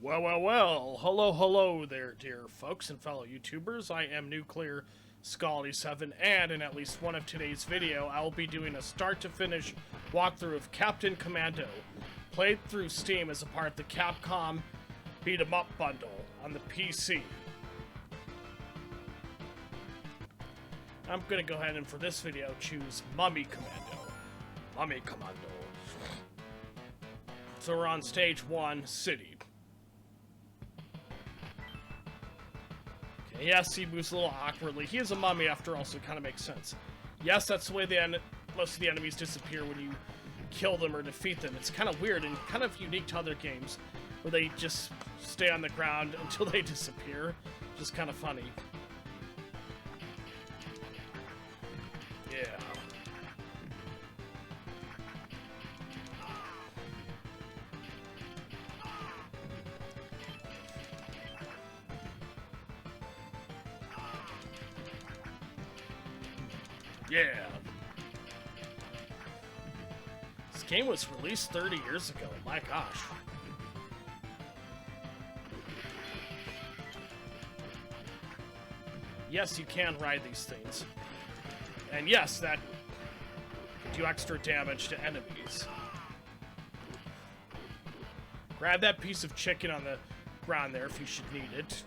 Well, hello there, dear folks and fellow YouTubers. I am Nuclear Skull87, and in at least one of today's video, I will be doing a start-to-finish walkthrough of Captain Commando, played through Steam as a part of the Capcom Beat 'em Up bundle on the PC. I'm gonna go ahead and for this video choose Mummy Commando. Mummy Commando. So we're on stage 1, City. Yes, he moves a little awkwardly. He is a mummy after all, so it kind of makes sense. Yes, that's the way most of the enemies disappear when you kill them or defeat them. It's kind of weird and kind of unique to other games where they just stay on the ground until they disappear. Just kind of funny. Yeah. Yeah. This game was released 30 years ago. My gosh. Yes, you can ride these things. And yes, that can do extra damage to enemies. Grab that piece of chicken on the ground there if you should need it.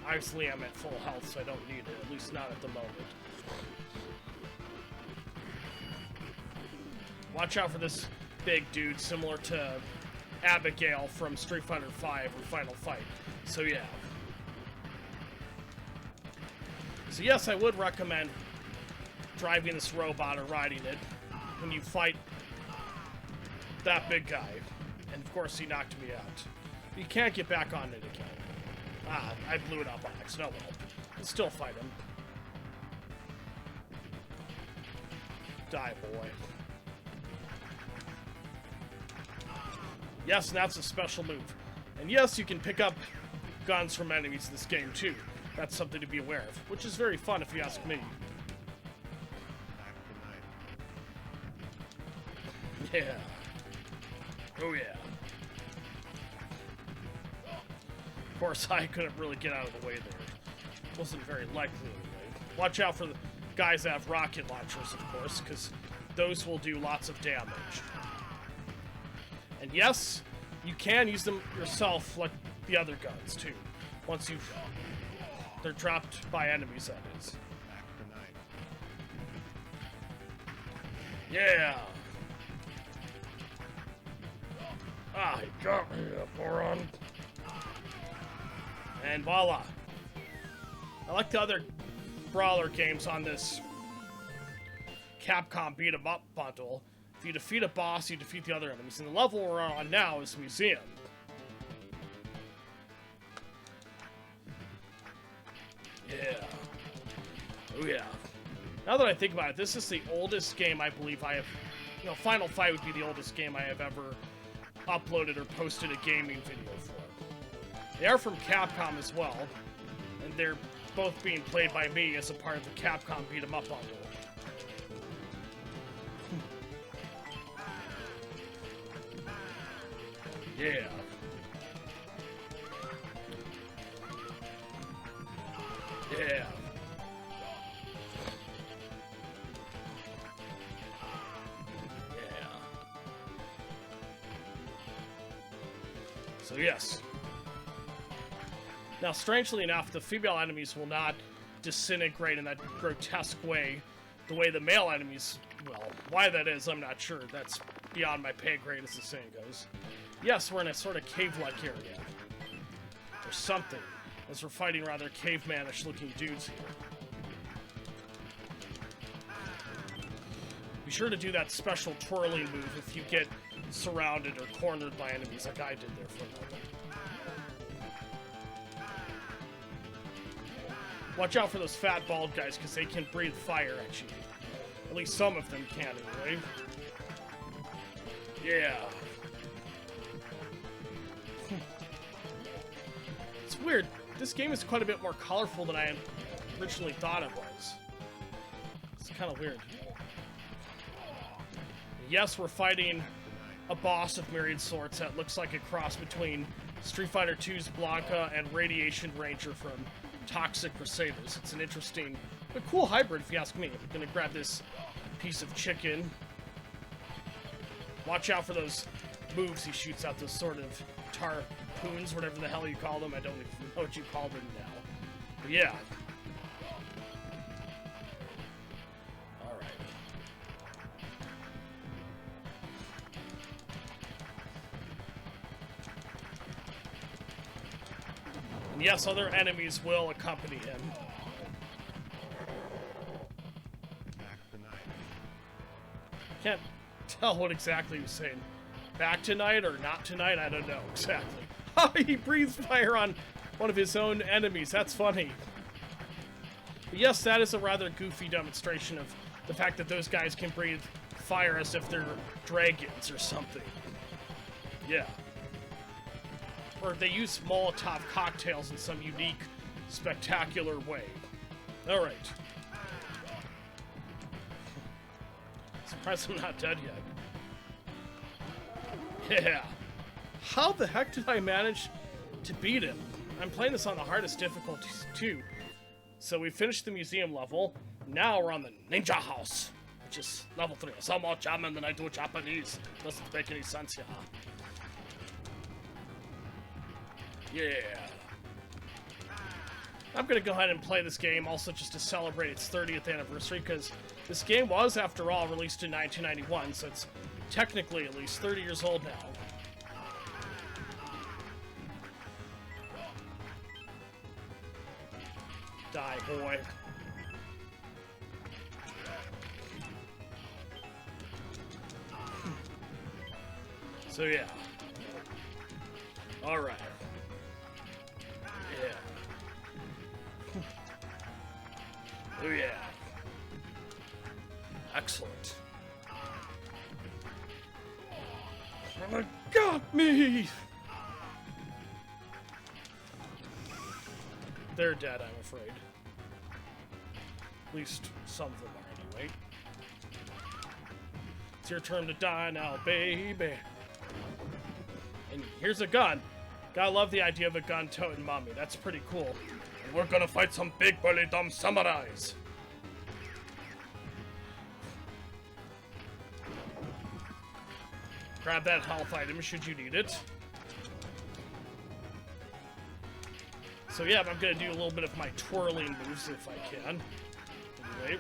Obviously, I'm at full health, so I don't need it, at least not at the moment. Watch out for this big dude, similar to Abigail from Street Fighter V or Final Fight. So yeah. So yes, I would recommend driving this robot or riding it when you fight that big guy. And of course, he knocked me out. You can't get back on it again. Ah, I blew it up on accident. Oh well. I'll still fight him. Die, boy. Yes, and that's a special move. And yes, you can pick up guns from enemies in this game, too. That's something to be aware of, which is very fun if you ask me. Yeah. Oh, yeah. Of course, I couldn't really get out of the way there. It wasn't very likely anyway. Watch out for the guys that have rocket launchers, of course, because those will do lots of damage. And yes, you can use them yourself like the other guns, too. Once they're dropped by enemies, that is. Yeah! Ah, he got me, that moron. And voila. I like the other brawler games on this Capcom Beat 'em Up bundle. If you defeat a boss, you defeat the other enemies. And the level we're on now is Museum. Yeah. Oh yeah. Now that I think about it, this is the oldest game I believe I have... You know, Final Fight would be the oldest game I have ever uploaded or posted a gaming video for. They are from Capcom as well, and they're both being played by me as a part of the Capcom Beat 'em Up bundle. Yeah. Yeah. Yeah. So yes. Now, strangely enough, the female enemies will not disintegrate in that grotesque way, the way the male enemies will. Why that is, I'm not sure. That's beyond my pay grade, as the saying goes. Yes, we're in a sort of cave-like area. Or something, as we're fighting rather caveman-ish-looking dudes here. Be sure to do that special twirling move if you get surrounded or cornered by enemies like I did there for a moment. Watch out for those fat bald guys, because they can breathe fire at you. At least some of them can, anyway. Yeah. It's weird. This game is quite a bit more colorful than I had originally thought it was. It's kind of weird. Yes, we're fighting a boss of myriad sorts that looks like a cross between Street Fighter II's Blanca and Radiation Ranger from Toxic Crusaders. It's an interesting, but cool hybrid, if you ask me. I'm gonna grab this piece of chicken. Watch out for those moves he shoots out, those sort of tarpoons, whatever the hell you call them. I don't even know what you call them now. But yeah. Alright. And yes, other enemies will accompany him. Mack the Knife. Can't tell what exactly he was saying. Back tonight or not tonight? I don't know exactly. Oh, he breathes fire on one of his own enemies. That's funny. But yes, that is a rather goofy demonstration of the fact that those guys can breathe fire as if they're dragons or something. Yeah. Or they use Molotov cocktails in some unique, spectacular way. Alright. Surprised I'm not dead yet. Yeah. How the heck did I manage to beat him? I'm playing this on the hardest difficulties too. So we finished the museum level. Now we're on the ninja house, which is level 3. I'm more German than I do Japanese. Doesn't make any sense here. Yeah. I'm gonna go ahead and play this game also just to celebrate its 30th anniversary, because this game was, after all, released in 1991, so it's technically at least 30 years old now. Die, boy. So yeah. Alright. Yeah. Oh yeah. Excellent. Oh, got me! They're dead, I'm afraid. At least some of them are, anyway. It's your turn to die now, baby. And here's a gun. Gotta love the idea of a gun-toting mummy. That's pretty cool. And we're gonna fight some big burly dumb samurais. Grab that health item should you need it. So yeah, I'm gonna do a little bit of my twirling moves if I can. Anyway.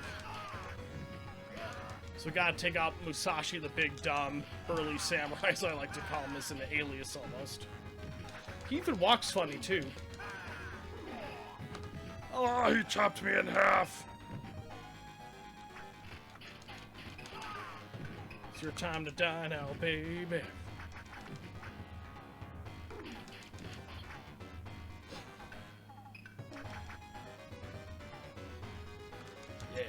So we gotta take out Musashi, the big dumb burly samurai, as I like to call him, as an alias almost. He even walks funny too. Oh, he chopped me in half. It's your time to die now, baby. Yeah.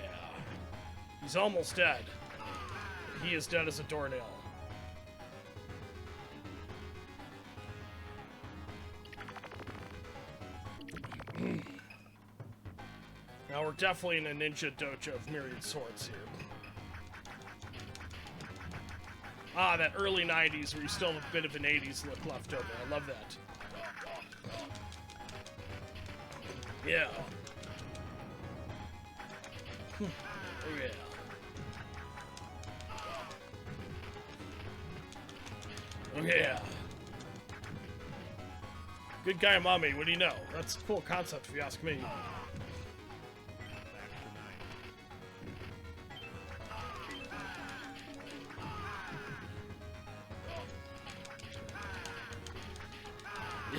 He's almost dead. He is dead as a doornail. Now we're definitely in a ninja dojo of myriad swords here. Ah, that early 90s where you still have a bit of an 80s look left over. I love that. Yeah. Oh yeah. Oh yeah. Good guy mummy, what do you know? That's a cool concept if you ask me.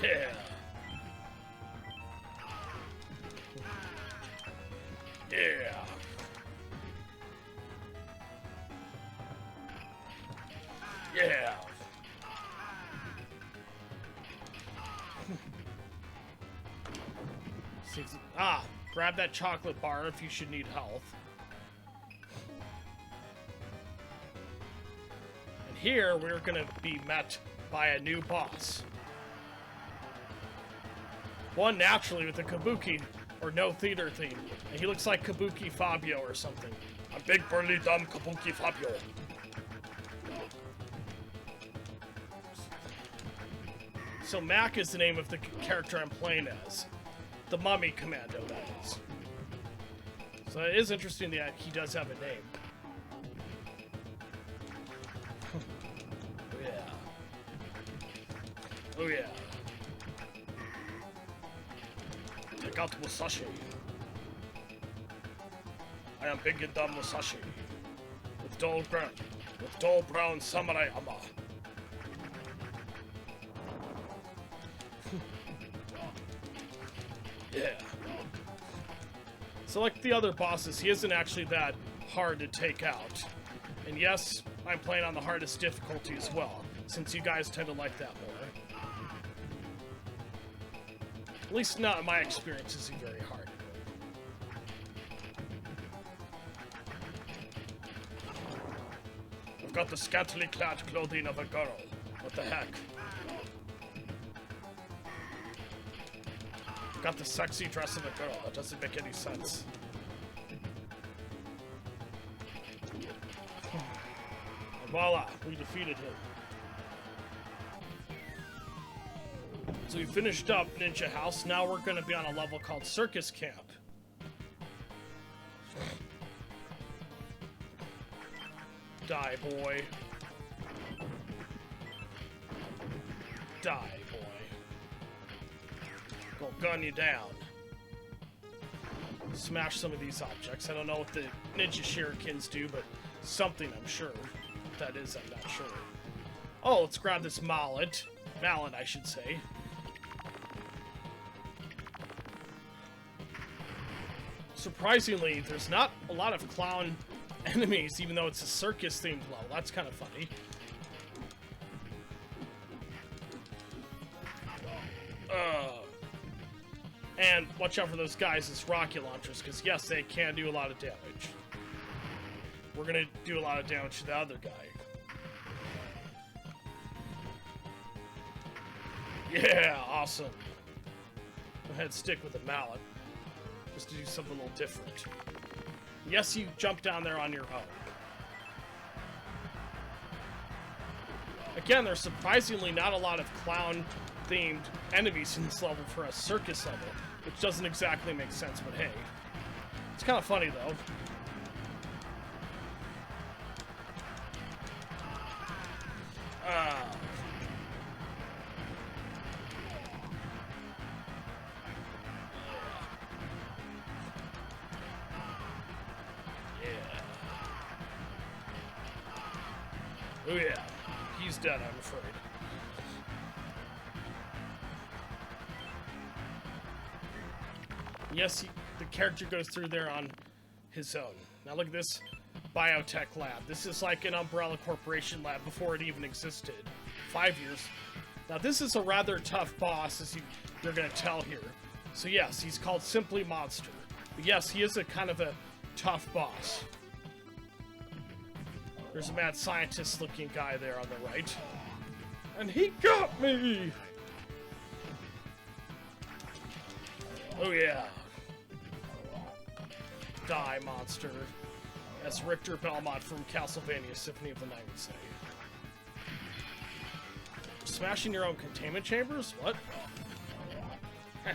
Yeah. Yeah. Yeah. Grab that chocolate bar if you should need health. And here we're gonna be met by a new boss. One naturally with a kabuki or no theater theme. And he looks like Kabuki Fabio or something. A big burly dumb Kabuki Fabio. So Mack is the name of the character I'm playing as. The Mummy Commando, that is. So it is interesting that he does have a name. Oh yeah. Oh yeah. Take out Musashi. I am big and dumb Musashi. With dull brown samurai armor. Yeah. So like the other bosses, he isn't actually that hard to take out. And yes, I'm playing on the hardest difficulty as well, since you guys tend to like that more. At least not in my experience is he very hard. I've got the scantily clad clothing of a girl. What the heck? Got the sexy dress of a girl. That doesn't make any sense. And voila, we defeated him. So we finished up Ninja House. Now we're going to be on a level called Circus Camp. Die, boy. Die, boy. Go gun you down. Smash some of these objects. I don't know what the ninja shurikens do, but something I'm sure. What that is, I'm not sure. Oh, let's grab this mallet. Mallet, I should say. Surprisingly, there's not a lot of clown enemies, even though it's a circus-themed level. That's kind of funny. And watch out for those guys as rocket launchers, because yes, they can do a lot of damage. We're gonna do a lot of damage to the other guy. Yeah, awesome. Go ahead, stick with the mallet. Just to do something a little different. Yes, you jump down there on your own. Again, there's surprisingly not a lot of clown-themed enemies in this level for a circus level, which doesn't exactly make sense, but hey. It's kind of funny, though. Oh yeah, he's dead, I'm afraid. Yes, the character goes through there on his own. Now look at this biotech lab. This is like an Umbrella Corporation lab before it even existed. 5 years. Now this is a rather tough boss, as you're going to tell here. So yes, he's called simply Monster. But yes, he is a kind of a tough boss. There's a mad scientist-looking guy there on the right. And he got me! Oh yeah. Die, monster. That's Richter Belmont from Castlevania Symphony of the Night would say. Smashing your own containment chambers? What? I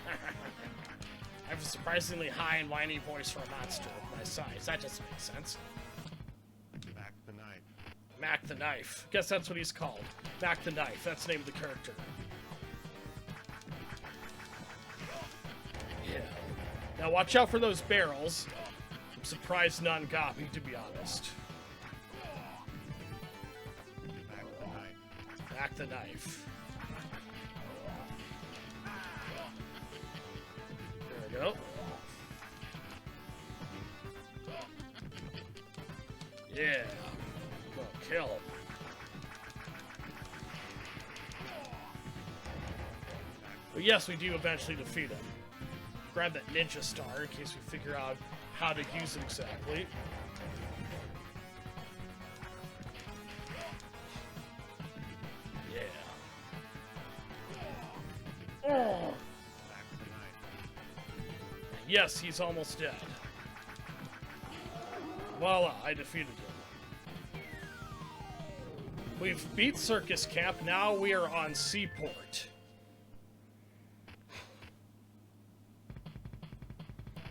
have a surprisingly high and whiny voice for a monster of my size. That doesn't make sense. Mack the Knife. Mack the Knife. Guess that's what he's called. Mack the Knife. That's the name of the character. Yeah. Now watch out for those barrels. I'm surprised none got me, to be honest. Mack the Knife. Mack the Knife. There we go. Yeah. Go kill him. But yes, we do eventually defeat him. Grab that ninja star in case we figure out how to use it exactly. Yeah. Oh. Yes, he's almost dead. Voila, I defeated him. We've beat Circus Camp, now we are on Seaport.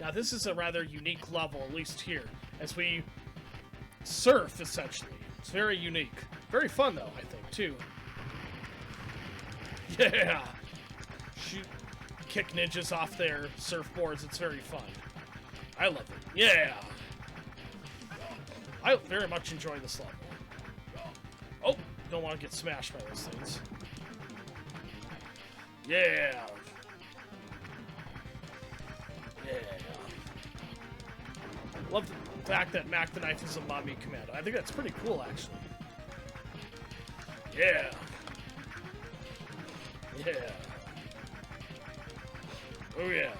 Now this is a rather unique level, at least here, as we surf, essentially. It's very unique. Very fun, though, I think, too. Yeah! Shoot, kick ninjas off their surfboards. It's very fun. I love it. Yeah! I very much enjoy this level. Oh! Don't want to get smashed by those things. Yeah! Yeah. Love the fact that Mack the Knife is a mummy commando. I think that's pretty cool, actually. Yeah. Yeah. Oh, yeah.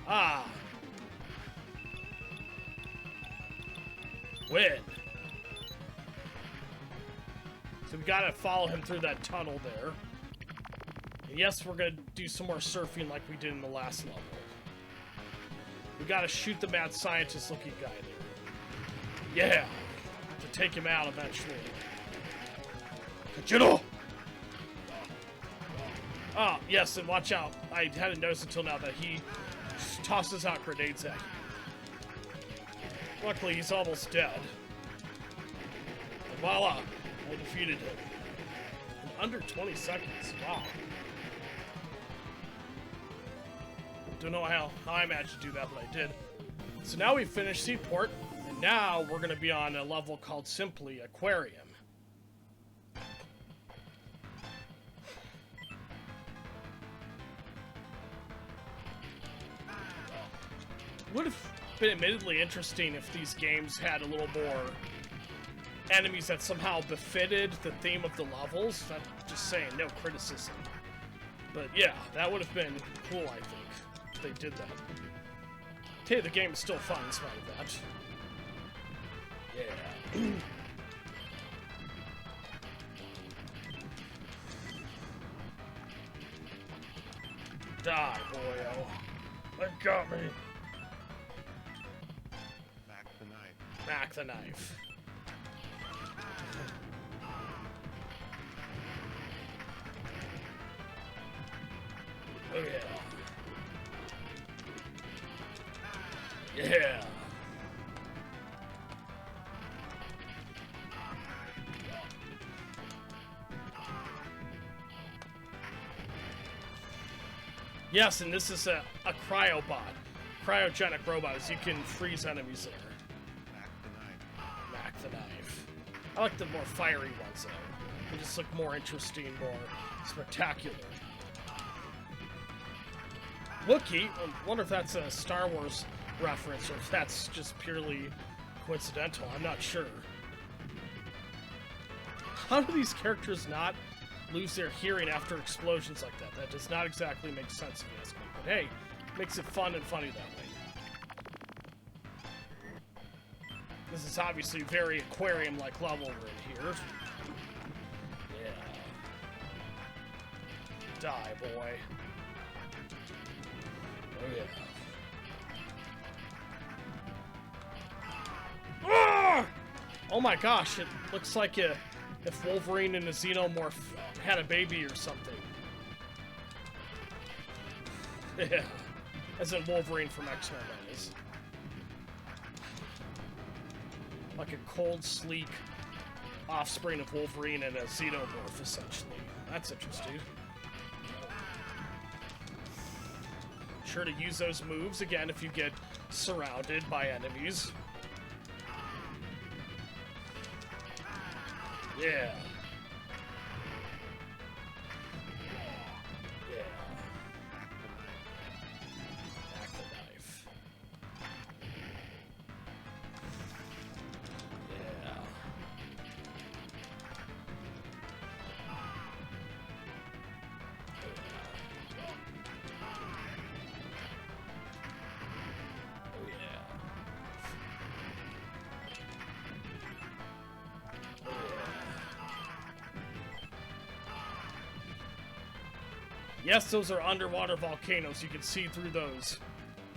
Ah. Win. So we gotta follow him through that tunnel there. And yes, we're gonna do some more surfing like we did in the last level. We gotta shoot the mad scientist looking guy there. Yeah! To take him out eventually. Kajiro! Oh, yes, and watch out. I hadn't noticed until now that he tosses out grenades at you. Luckily, he's almost dead. And voila! I defeated him. In under 20 seconds. Wow. Don't know how I managed to do that, but I did. So now we've finished Seaport, and now we're going to be on a level called simply Aquarium. Would have been admittedly interesting if these games had a little more enemies that somehow befitted the theme of the levels. I'm just saying, no criticism. But yeah, that would have been cool, I think. They did that. Okay, the game is still fun in spite of that. Yeah. Die, boyo. They got me. Mack the Knife. Mack the Knife. Oh yeah. Yeah. Yes, and this is a cryobot. Cryogenic robot, as you can freeze enemies there. Mack the Knife. Mack the Knife. I like the more fiery ones, though. They just look more interesting, more spectacular. Wookiee, I wonder if that's a Star Wars reference or if that's just purely coincidental. I'm not sure. How do these characters not lose their hearing after explosions like that? That does not exactly make sense if you ask me. But hey, makes it fun and funny that way. This is obviously very Aquarium-like level we're in here. Yeah. Die, boy. Oh yeah. Ah! Oh my gosh, it looks like if Wolverine and a Xenomorph had a baby or something. Yeah. As in Wolverine from X-Men, that is. Like a cold, sleek offspring of Wolverine and a Xenomorph, essentially. That's interesting. Sure to use those moves again if you get surrounded by enemies. Yeah. Yeah. Mack the Knife. Yeah. Oh yeah. Yes, those are underwater volcanoes. You can see through those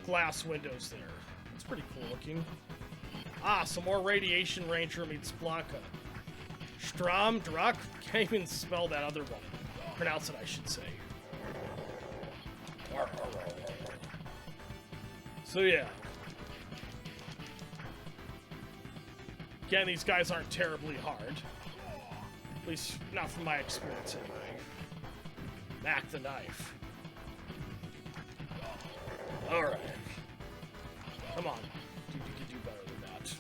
glass windows there. It's pretty cool looking. Ah, some more Radiation Ranger meets Blanca. Strom, Druck? Can't even spell that other one. Pronounce it, I should say. So yeah. Again, these guys aren't terribly hard. At least, not from my experience anyway. Mack the Knife. Alright. Come on. You can do better than that.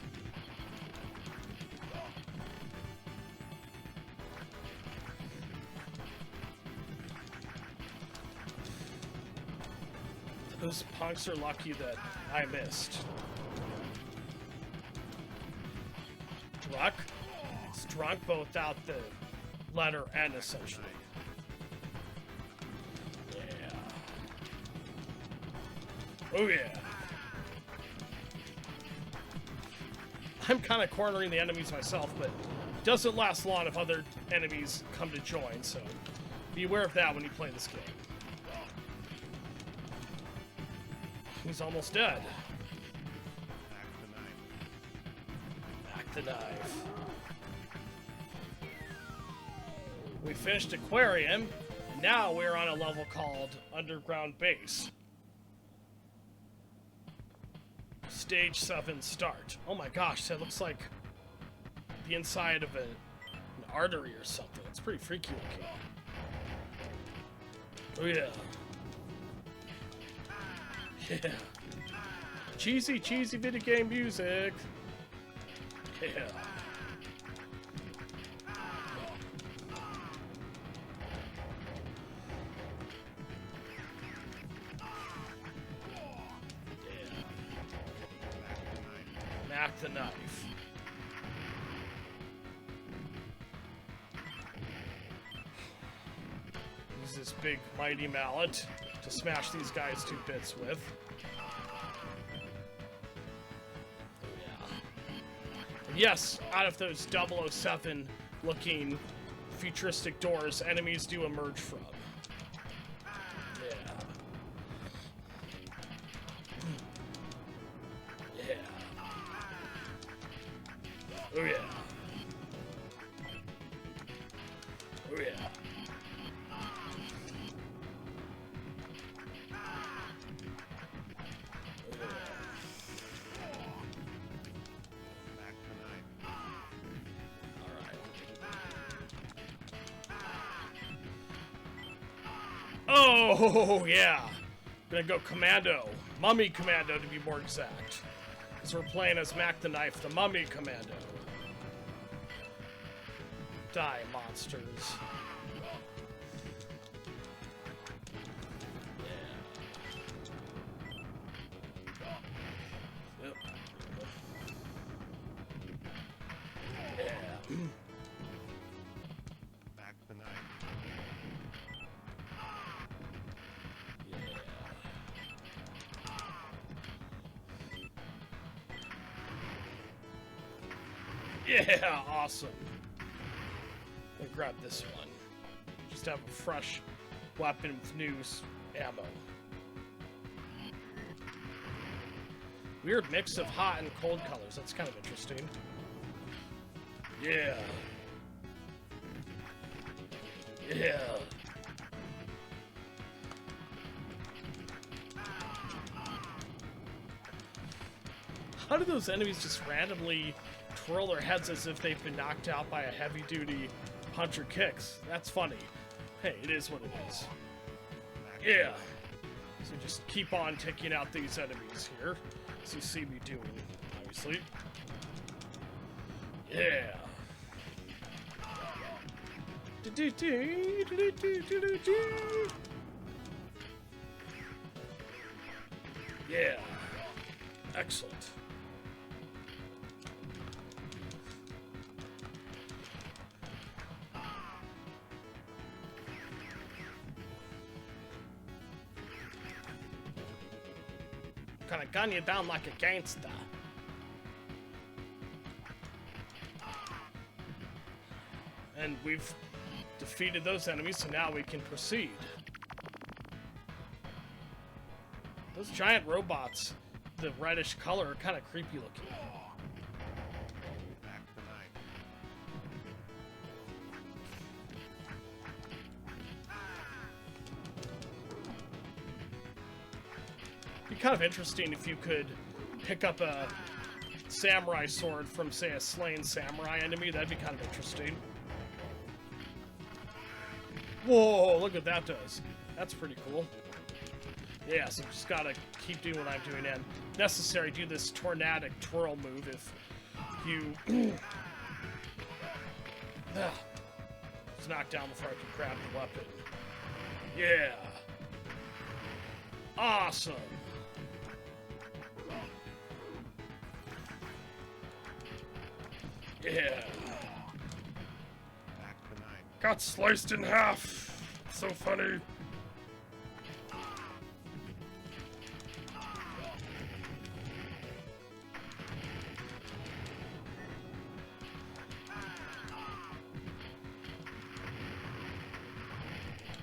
Those punks are lucky that I missed. Drunk? It's drunk, but without the letter N, essentially. Yeah. Oh, yeah. I'm kind of cornering the enemies myself, but it doesn't last long if other enemies come to join, so be aware of that when you play this game. He's almost dead. Mack the Knife. We finished Aquarium, and now we're on a level called Underground Base. Stage 7 start. Oh my gosh, that looks like the inside of an artery or something. It's pretty freaky looking. Oh yeah. Yeah. Cheesy video game music. Yeah. Mack the Knife. Use this big mighty mallet to smash these guys to bits with. And yes, out of those 007 looking futuristic doors, enemies do emerge from. Yeah. Yeah. Oh yeah. Oh yeah. Oh, yeah. Gonna go Commando. Mummy Commando, to be more exact. Because we're playing as Mack the Knife, the Mummy Commando. Die, monsters. Yeah. Yep. Yeah. Mack the Knife. Yeah, awesome. I'll grab this one. Just have a fresh weapon with new ammo. Weird mix of hot and cold colors. That's kind of interesting. Yeah. Yeah. How do those enemies just randomly twirl their heads as if they've been knocked out by a heavy-duty punch or kicks? That's funny. Hey, it is what it is. Yeah. So just keep on taking out these enemies here, as you see me doing, obviously. Yeah. Yeah. Excellent. Gonna gun you down like a gangster. And we've defeated those enemies, so now we can proceed. Those giant robots, the reddish color, are kind of creepy looking. Mack the Knife. be kind of interesting if you could pick up a samurai sword from, say, a slain samurai enemy. That'd be kind of interesting. Whoa, look what that does. That's pretty cool. Yeah, so just gotta keep doing what I'm doing, and necessary, do this tornadic twirl move if you just knock down before I can grab the weapon. Yeah. Awesome. Yeah. Mack the Knife. Got sliced in half. So funny.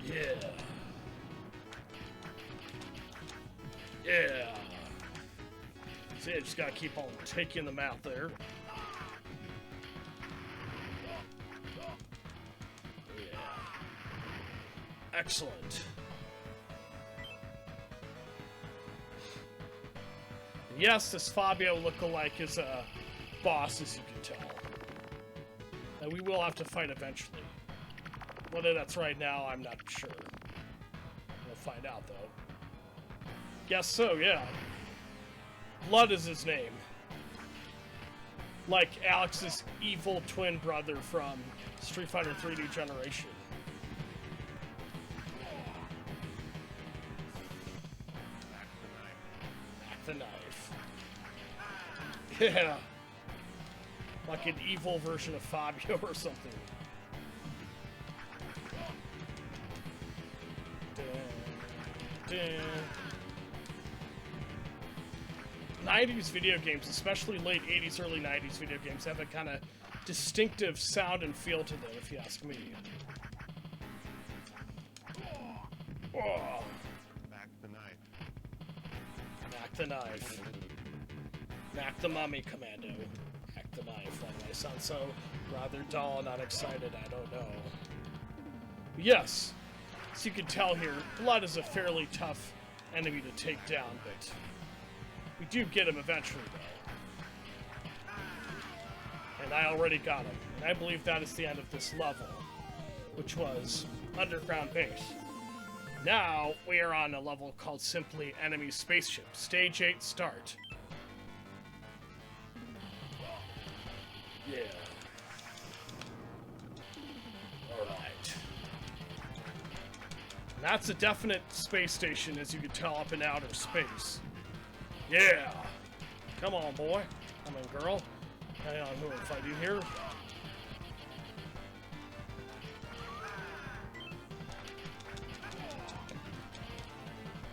Yeah. Yeah. See, I just gotta keep on taking them out there. Yeah. Excellent. Yes, this Fabio lookalike is a boss, as you can tell. And we will have to fight eventually. Whether that's right now, I'm not sure. We'll find out, though. Guess so, yeah. Blood is his name. Like Alex's evil twin brother from Street Fighter 3 New Generation. Mack the Knife. Yeah. Like an evil version of Fabio or something. 90s video games, especially late 80s, early 90s video games, have a kind of distinctive sound and feel to them, if you ask me. Oh. Mack the Knife. Mack the Knife. Mack the Mummy Commando. Mack the Knife. Why do I sound so rather dull and unexcited? I don't know. Yes. As you can tell here, Blood is a fairly tough enemy to take down, but we do get him eventually, though. And I already got him. And I believe that is the end of this level, which was Underground Base. Now, we are on a level called simply Enemy Spaceship. Stage 8, start. Yeah. Alright. That's a definite space station, as you can tell, up in outer space. Yeah! Come on, boy. Come on, girl. Hang on, who will fight you here?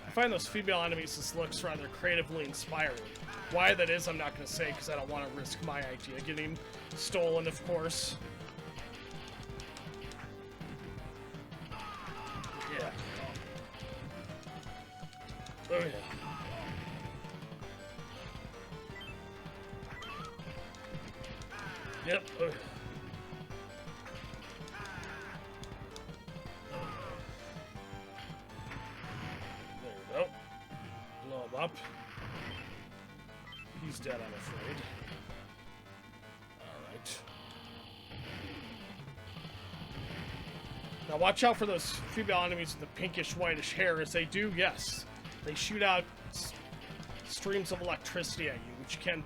I find those female enemies' this looks rather creatively inspiring. Why that is, I'm not going to say, because I don't want to risk my idea getting stolen, of course. Yeah. Oh, yeah. Yep. Oh, yeah. There we go. Blow him up. He's dead, I'm afraid. Alright. Now watch out for those female enemies with the pinkish whitish hair, as they do, yes, they shoot out streams of electricity at you, which can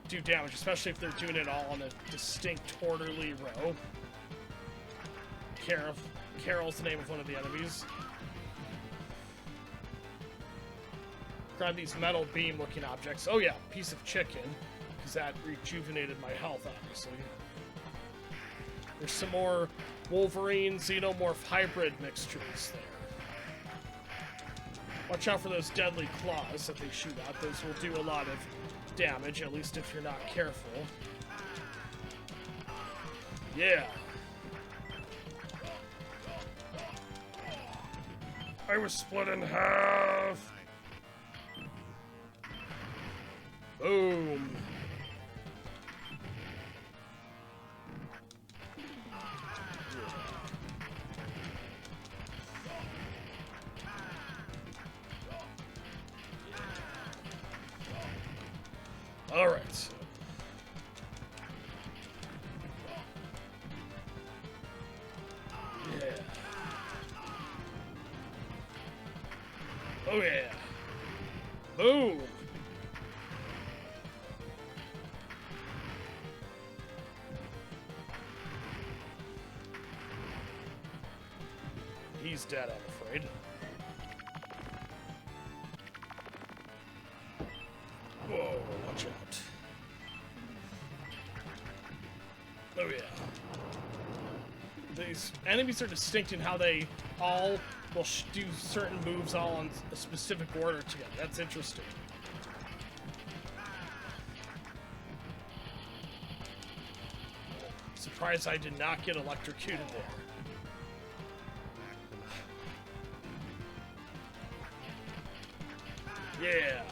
do damage, especially if they're doing it all in a distinct orderly row. Carol's the name of one of the enemies. Grab these metal beam looking objects. Oh yeah, piece of chicken, because that rejuvenated my health, obviously. There's some more Wolverine Xenomorph hybrid mixtures there. Watch out for those deadly claws that they shoot out. Those will do a lot of damage, at least if you're not careful. Yeah. I was split in half. Boom. Alright, so. Yeah. Oh yeah. Boom. He's dead, I'm afraid. Whoa, watch out. Oh yeah. These enemies are distinct in how they all will do certain moves all in a specific order together. That's interesting. Surprised I did not get electrocuted there. Yeah.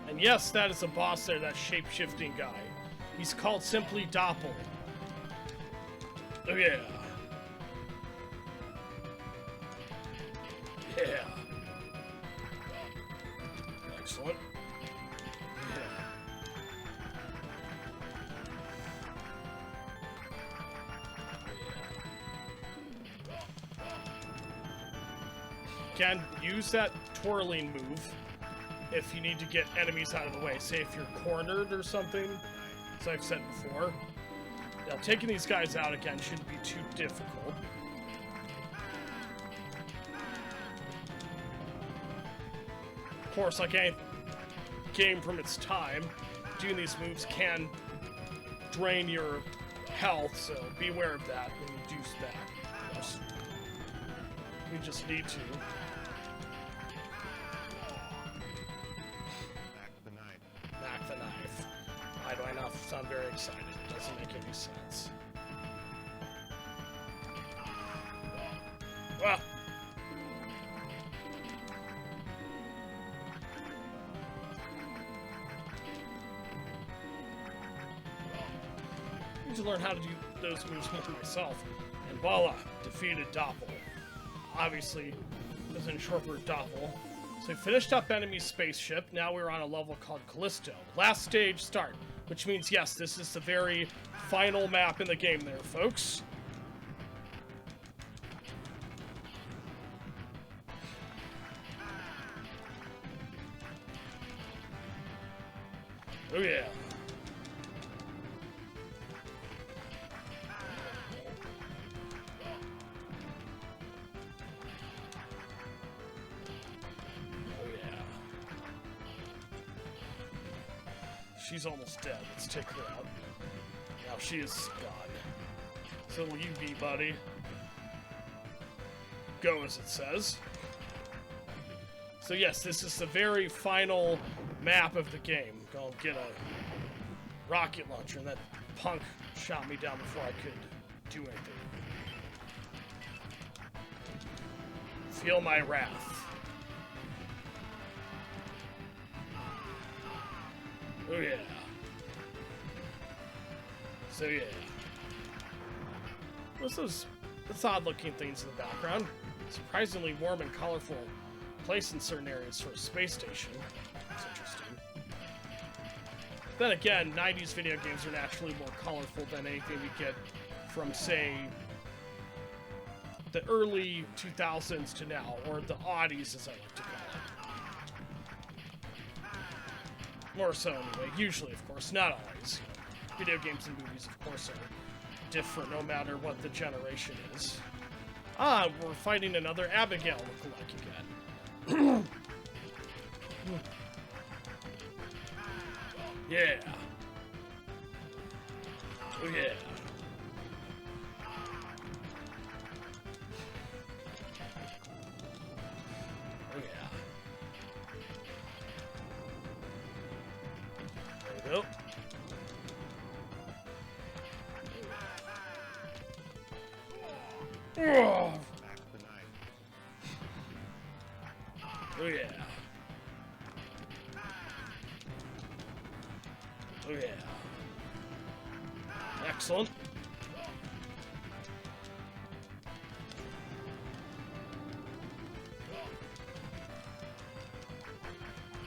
And yes, that is a boss there, that shape-shifting guy. He's called simply Doppel. Oh yeah. Yeah. Excellent. Can use that twirling move if you need to get enemies out of the way. Say if you're cornered or something, as I've said before. Now, taking these guys out again shouldn't be too difficult. Of course, like any game from its time, doing these moves can drain your health, so be aware of that when you do that. You just need to. Mack the Knife. Why do I not sound very excited? It doesn't make any sense. Well. I need to learn how to do those moves more myself. And voila, defeated Doppel. Obviously, doesn't short for Doppel. So we finished up enemy spaceship. Now we're on a level called Callisto. Last stage start, which means yes, this is the very final map in the game there, folks. Oh yeah. She's almost dead. Let's take her out. Now she is gone. So will you be, buddy? Go, as it says. So yes, this is the very final map of the game. Go get a rocket launcher, and that punk shot me down before I could do anything. Feel my wrath. Oh yeah. So yeah. What's those odd-looking things in the background? Surprisingly warm and colorful place in certain areas for a space station. That's interesting. Then again, 90s video games are naturally more colorful than anything we get from, say, the early 2000s to now, or the oddies, as I like to call it. More so, anyway. Usually, of course, not always. Video games and movies, of course, are different no matter what the generation is. Ah, we're fighting another Abigail lookalike again. Yeah. Oh, yeah. Oh, yeah. There we go. Oh. Mack the Knife. Oh yeah. Oh yeah.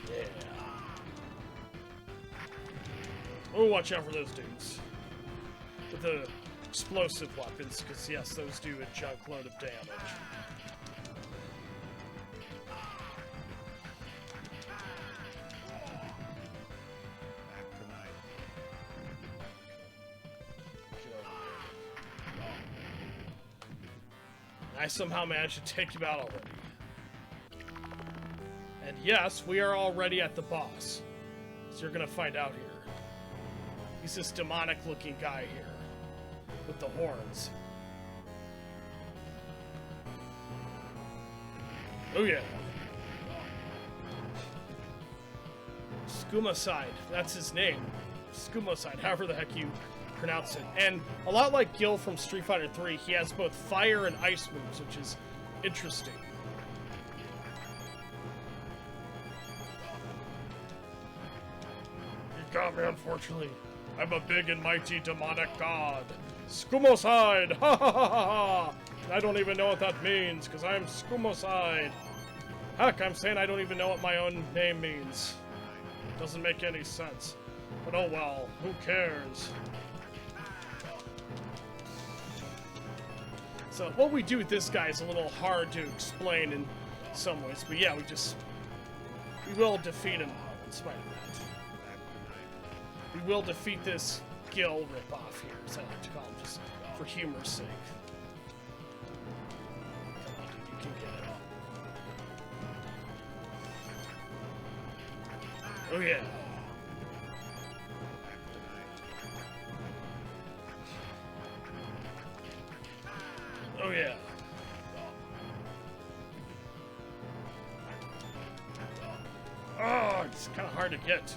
Yeah. Oh, watch out for those dudes. With the explosive weapons, because yes, those do a junk load of damage. Mack the Knife. Get over here. I somehow managed to take him out already. And yes, we are already at the boss. So you're gonna find out here. He's this demonic-looking guy here. With the horns. Oh yeah. Skumoside, that's his name. Skumoside, however the heck you pronounce it. And a lot like Gil from Street Fighter 3, he has both fire and ice moves, which is interesting. You got me, unfortunately. I'm a big and mighty demonic god. Skumoside! Ha ha ha ha ha! I don't even know what that means, because I'm Skumoside. Heck, I'm saying I don't even know what my own name means. Doesn't make any sense. But oh well, who cares? So what we do with this guy is a little hard to explain in some ways, but yeah, we will defeat him in spite of that. We will defeat this Gil ripoff here, as I like to call him, just for humor's sake. Come on, dude, you can get it. Oh yeah. Oh yeah. Oh, it's kind of hard to get.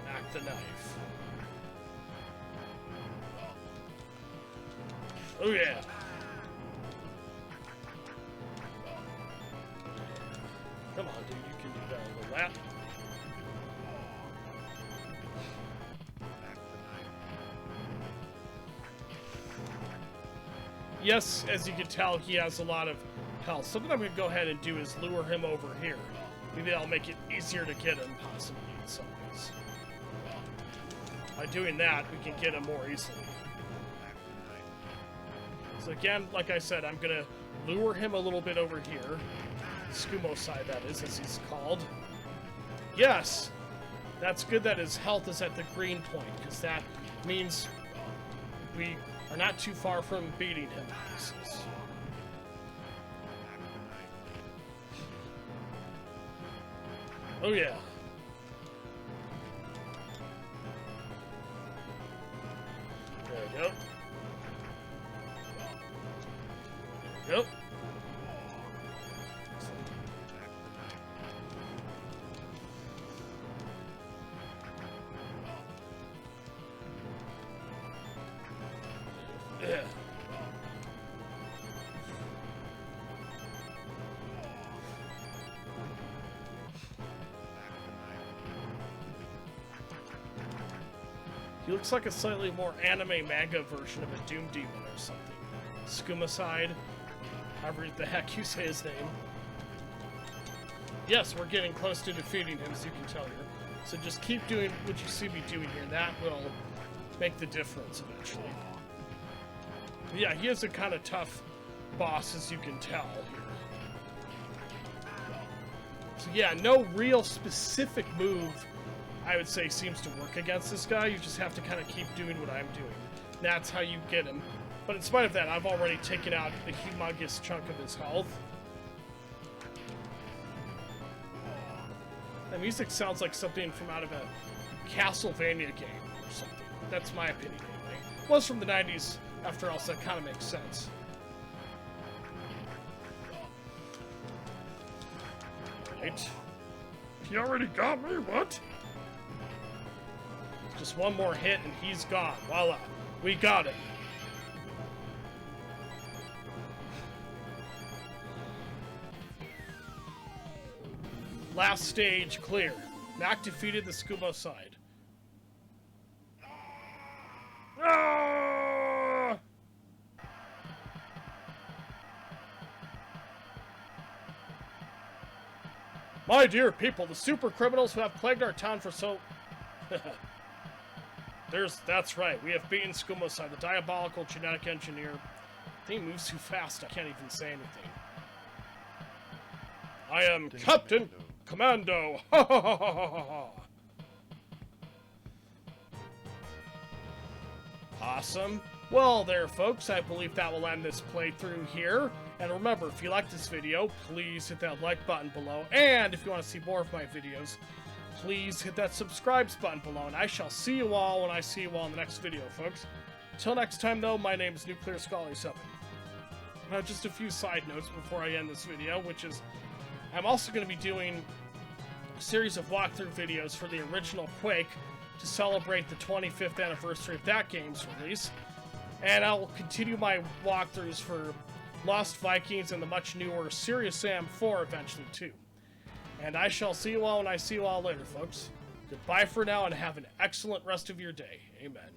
Mack the Knife. Oh yeah. Come on, dude, you can do better than that. Yes, as you can tell, he has a lot of health. Something I'm going to go ahead and do is lure him over here. Maybe that'll make it easier to get him, possibly, in some ways. By doing that, we can get him more easily. So again, like I said, I'm going to lure him a little bit over here. Skumoside, that is, as he's called. Yes! That's good that his health is at the green point, because that means we are not too far from beating him. Oh yeah. There we go. There we go. Yeah. He looks like a slightly more anime manga version of a Doom Demon or something. Skumoside, however the heck you say his name. Yes, we're getting close to defeating him, as you can tell here. So just keep doing what you see me doing here, and that will make the difference eventually. Yeah, he is a kind of tough boss, as you can tell here. So yeah, no real specific move, I would say, seems to work against this guy. You just have to kind of keep doing what I'm doing. That's how you get him. But in spite of that, I've already taken out a humongous chunk of his health. The music sounds like something from out of a Castlevania game or something. That's my opinion anyway. It was from the 90s. After all, so that kind of makes sense. Right. He already got me? What? Just one more hit and he's gone. Voila. We got him. Last stage clear. Mack defeated the Skumoside. My dear people, the super criminals who have plagued our town for so... That's right, we have beaten Skumosai, the diabolical genetic engineer. He moves too fast, I can't even say anything. I am Captain Commando! Ha ha ha ha ha ha! Awesome. Well there, folks, I believe that will end this playthrough here. And remember, if you like this video, please hit that like button below. And if you want to see more of my videos, please hit that subscribe button below. And I shall see you all when I see you all in the next video, folks. Till next time, though, my name is Nuclear Scholar 7. Now, just a few side notes before I end this video, which is I'm also going to be doing a series of walkthrough videos for the original Quake to celebrate the 25th anniversary of that game's release. And I'll continue my walkthroughs for Lost Vikings and the much newer Serious Sam 4 eventually, too. And I shall see you all when I see you all later, folks. Goodbye for now, and have an excellent rest of your day. Amen.